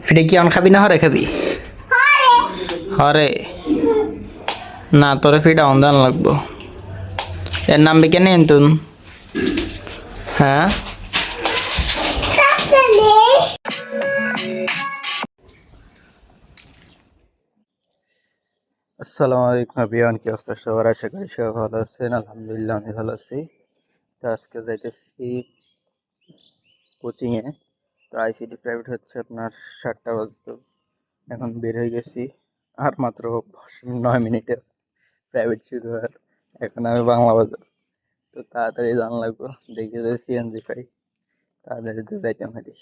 ফিরে কি অন খাবি না হরে খাবি? হরে না, তোরে ফিটা অন্দান লাগবো। এর নাম বিকেনে এন্তুন। হ্যাঁ আসসালামু আলাইকুম এভরিওয়ান, কি অবস্থা সবার? আশা করি সবাই ভালো আছেন। আলহামদুলিল্লাহ আমি ভালো আছি। তো আজকে যাইতেছি কোচিংয়ে। তো আইসিটি প্রাইভেট হচ্ছে আপনার 7টা বাজতো, এখন বের হয়ে গেছি। আর মাত্র 9 মিনিট আছে প্রাইভেট শুরু হওয়ার। এখন আমি বাংলা বাজার, তো তাড়াতাড়ি জানা লাগবো। দেখি যে সিএনজি পাই, তাড়াতাড়ি তো যাইতাম হারি।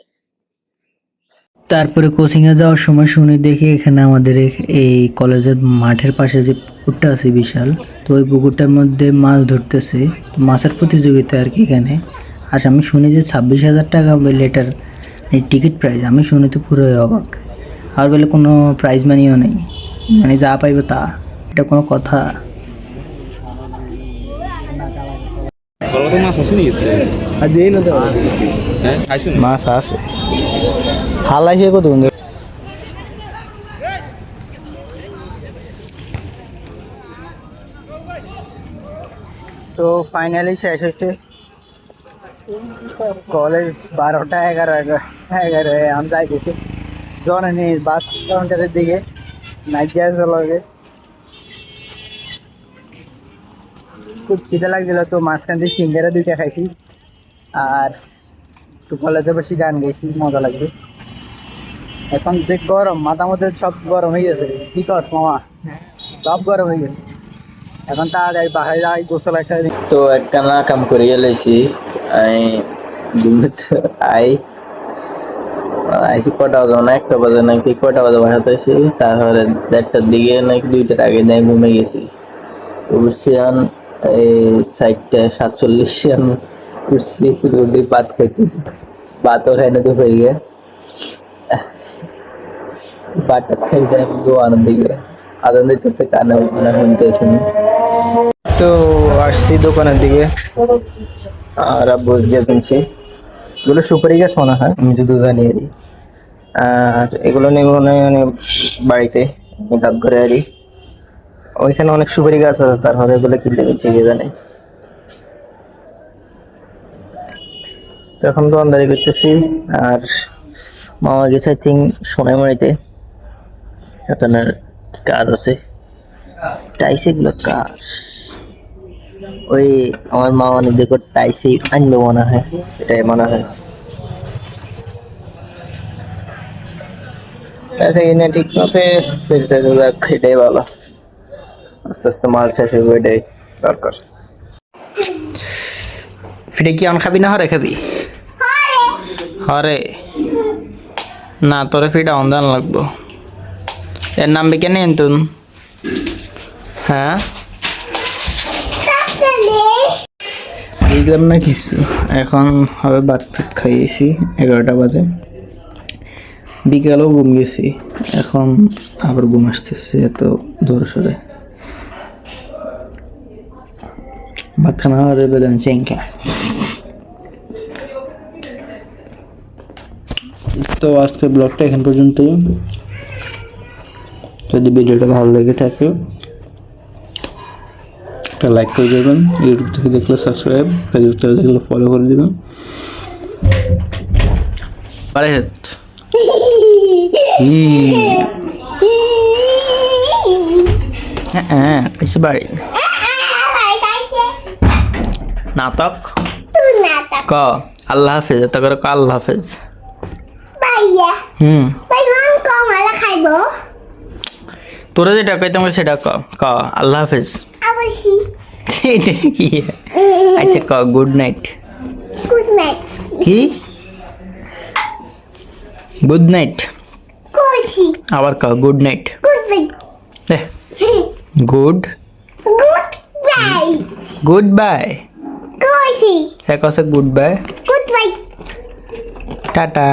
তারপরে কোচিংয়ে যাওয়ার সময় শুনি দেখি এখানে আমাদের এই কলেজের মাঠের পাশে যে পুকুরটা আছে বিশাল, তো ওই পুকুরটার মধ্যে মাছ ধরতেছে। মাছের প্রতিযোগিতা আর কি এখানে। আর আমি শুনি যে 26,000 টাকা বলে এটার টিকিট প্রাইস। আমি শুনি তো পুরো অবাক। আর বলে কোনো প্রাইজ মানিও নেই, মানে যা পাইবে তা। এটা কোনো কথা? মাছ আছে হালাইছে কত। তো ফাইনালি শেষ হয়েছে কলেজ। 12টা 11 আমি যাইতেছি জননী বাস কাউন্টারের দিকে। নাইট যাওয়ার লাগে, খুব খিদে লাগছিল। তো মাঝখান দিয়ে সিঙ্গারা 2টা খাইছি আর একটু কলেজে বসে গান গেছি, মজা লাগবে। এখন যে গরম, মাথা মধ্যে সব গরম হয়ে গেছে। কি কস মামা? সব গরম হয়ে গেছে। এখন তাড়াতাড়ি বাসায় যাই, গোসল একটা। তো একটা না কাম করে গেলেছি আমি ঘুমোতে আইসি কটা বাজে, না 1টা বাজে নাকি কটা বাজে বাসাতে আসি। তারপরে 1টার দিকে নাকি 2টার আগে যাই ঘুমে গেছি। তো বুঝছি এই 4:47 উঠছি, রুটি ভাত খাইতেছি। ভাতও খাই না দুপুরে গিয়ে, ভাতটা খাইতে দোকানের দিকে আদান দিতেছে, কানে মানে শুনতেছি। তো আসছি দোকানের দিকে আর আব্বু গিয়ে শুনছি এগুলো সুপারি গাছ মনে হয়, আমি যদি জানিয়ে দিই। আর এগুলো নেই মনে হয় বাড়িতে দাঁত করে আরি। ওইখানে অনেক সুপারি গাছ আছে, তারপরে এগুলো কিনলে ঠিক জানে। তো এখন তো দোকানদারি করতেছি। আর মামা গেছে আই থিঙ্ক সোনাইমুড়িতে, আপনার কাজ আছে। টাইস এগুলো কাজ ওই আমার মা অনেক দেখো টাইসই আনবে মনে হয়, এটাই মনে হয়। কিনে ঠিক মতে ফেলতে যাক, এটাই ভালো। আস্তে আস্তে মাল শেষ হবে, এটাই দরকার। ফিরে কি অন খাবি না হরে খাবি? হরে না, তোরে ফিটা অন্দান লাগবো। এর নাম বিকেনে এন্তুন। হ্যাঁ বুঝলাম না কিছু। এখন হবে ভাত খাইয়েছি, 11টা বাজে। বিকালেও ঘুম গেছি, এখন আবার ঘুম আসতেছে এত দূর সরে। ভাত খানা হলে বেলেন চেঙ্কা। তো আজকে ব্লগটা এখান পর্যন্তই। যদি ভিডিওটা ভালো লেগে থাকে একটা লাইক করে দেবেন। ইউটিউব থেকে দেখলে সাবস্ক্রাইব, ফেসবুক থেকে দেখলে ফলো করে দেবেন। নাটক ক আল্লাহ হাফেজ, তা করে ক আল্লাহ হাফেজ। তোরা যেটা কইতাম সেটা ক ক আল্লাহ হাফেজ। আচ্ছা ক গুড নাইট। কি গুড নাইট? আবার ক good night. Good good bye. এক আছে গুড বাই, টাটা।